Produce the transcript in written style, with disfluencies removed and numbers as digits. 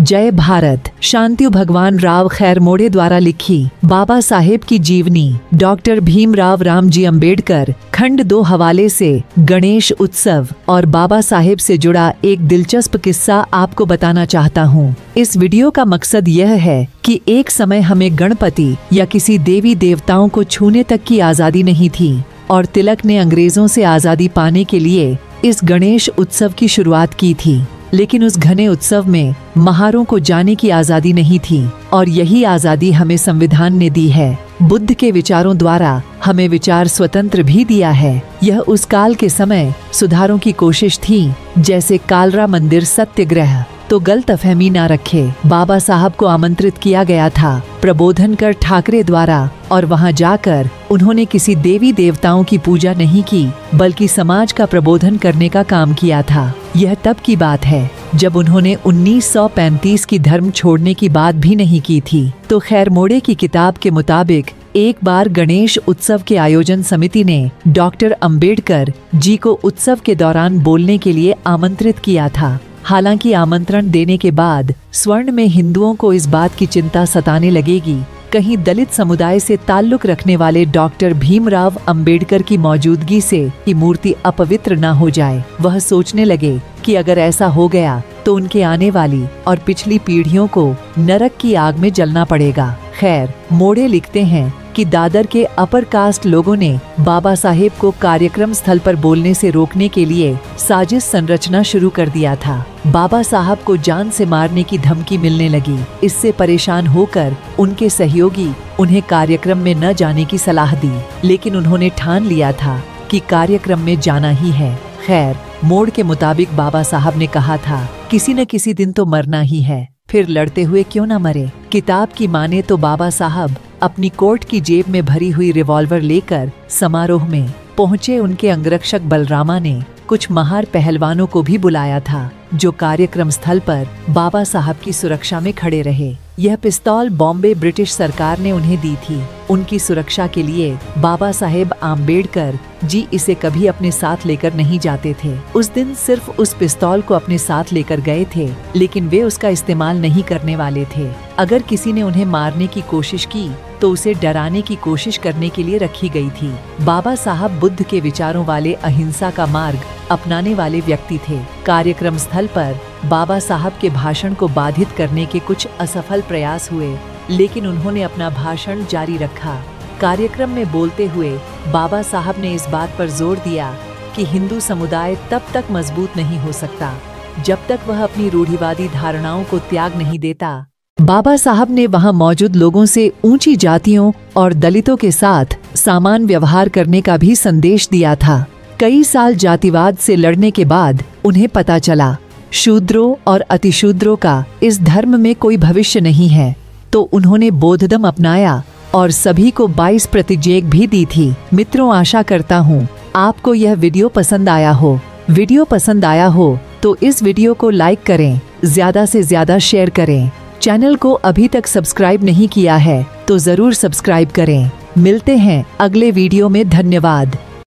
जय भारत। शांति भगवान राव खैरमोड़े द्वारा लिखी बाबा साहेब की जीवनी डॉक्टर भीमराव रामजी अंबेडकर खंड 2 हवाले से गणेश उत्सव और बाबा साहेब से जुड़ा एक दिलचस्प किस्सा आपको बताना चाहता हूँ। इस वीडियो का मकसद यह है कि एक समय हमें गणपति या किसी देवी देवताओं को छूने तक की आज़ादी नहीं थी और तिलक ने अंग्रेजों से आज़ादी पाने के लिए इस गणेश उत्सव की शुरुआत की थी। लेकिन उस घने उत्सव में महारों को जाने की आज़ादी नहीं थी और यही आज़ादी हमें संविधान ने दी है। बुद्ध के विचारों द्वारा हमें विचार स्वतंत्र भी दिया है। यह उस काल के समय सुधारों की कोशिश थी, जैसे कालरा मंदिर सत्याग्रह। तो गलतफहमी ना रखे, बाबा साहब को आमंत्रित किया गया था प्रबोधन कर ठाकरे द्वारा और वहां जाकर उन्होंने किसी देवी देवताओं की पूजा नहीं की, बल्कि समाज का प्रबोधन करने का काम किया था। यह तब की बात है जब उन्होंने 1935 की धर्म छोड़ने की बात भी नहीं की थी। तो खैरमोड़े की किताब के मुताबिक एक बार गणेश उत्सव के आयोजन समिति ने डॉक्टर अंबेडकर जी को उत्सव के दौरान बोलने के लिए आमंत्रित किया था। हालांकि आमंत्रण देने के बाद स्वर्ण में हिंदुओं को इस बात की चिंता सताने लगेगी, कहीं दलित समुदाय से ताल्लुक रखने वाले डॉक्टर भीमराव अंबेडकर की मौजूदगी से की मूर्ति अपवित्र न हो जाए। वह सोचने लगे कि अगर ऐसा हो गया तो उनके आने वाली और पिछली पीढ़ियों को नरक की आग में जलना पड़ेगा। खैर, मोड़े लिखते हैं कि दादर के अपर कास्ट लोगों ने बाबा साहेब को कार्यक्रम स्थल पर बोलने से रोकने के लिए साजिश संरचना शुरू कर दिया था। बाबा साहब को जान से मारने की धमकी मिलने लगी। इससे परेशान होकर उनके सहयोगी उन्हें कार्यक्रम में न जाने की सलाह दी, लेकिन उन्होंने ठान लिया था कि कार्यक्रम में जाना ही है। खैर, मोड़ के मुताबिक बाबा साहब ने कहा था, किसी न किसी दिन तो मरना ही है, फिर लड़ते हुए क्यों न मरे। किताब की माने तो बाबा साहब अपनी कोट की जेब में भरी हुई रिवॉल्वर लेकर समारोह में पहुंचे। उनके अंगरक्षक बलरामा ने कुछ महार पहलवानों को भी बुलाया था, जो कार्यक्रम स्थल पर बाबा साहब की सुरक्षा में खड़े रहे। यह पिस्तौल बॉम्बे ब्रिटिश सरकार ने उन्हें दी थी। उनकी सुरक्षा के लिए बाबा साहेब आम्बेडकर जी इसे कभी अपने साथ लेकर नहीं जाते थे। उस दिन सिर्फ उस पिस्तौल को अपने साथ लेकर गए थे, लेकिन वे उसका इस्तेमाल नहीं करने वाले थे। अगर किसी ने उन्हें मारने की कोशिश की तो उसे डराने की कोशिश करने के लिए रखी गई थी। बाबा साहब बुद्ध के विचारों वाले अहिंसा का मार्ग अपनाने वाले व्यक्ति थे। कार्यक्रम स्थल पर बाबा साहब के भाषण को बाधित करने के कुछ असफल प्रयास हुए, लेकिन उन्होंने अपना भाषण जारी रखा। कार्यक्रम में बोलते हुए बाबा साहब ने इस बात पर जोर दिया कि हिंदू समुदाय तब तक मजबूत नहीं हो सकता जब तक वह अपनी रूढ़िवादी धारणाओं को त्याग नहीं देता। बाबा साहब ने वहां मौजूद लोगों से ऊंची जातियों और दलितों के साथ समान व्यवहार करने का भी संदेश दिया था। कई साल जातिवाद से लड़ने के बाद उन्हें पता चला शूद्रों और अतिशूद्रों का इस धर्म में कोई भविष्य नहीं है, तो उन्होंने बौद्धधर्म अपनाया और सभी को 22 प्रतिज्ञा भी दी थी। मित्रों, आशा करता हूँ आपको यह वीडियो पसंद आया हो। वीडियो पसंद आया हो तो इस वीडियो को लाइक करें, ज्यादा से ज्यादा शेयर करें। चैनल को अभी तक सब्सक्राइब नहीं किया है तो जरूर सब्सक्राइब करें। मिलते हैं अगले वीडियो में। धन्यवाद।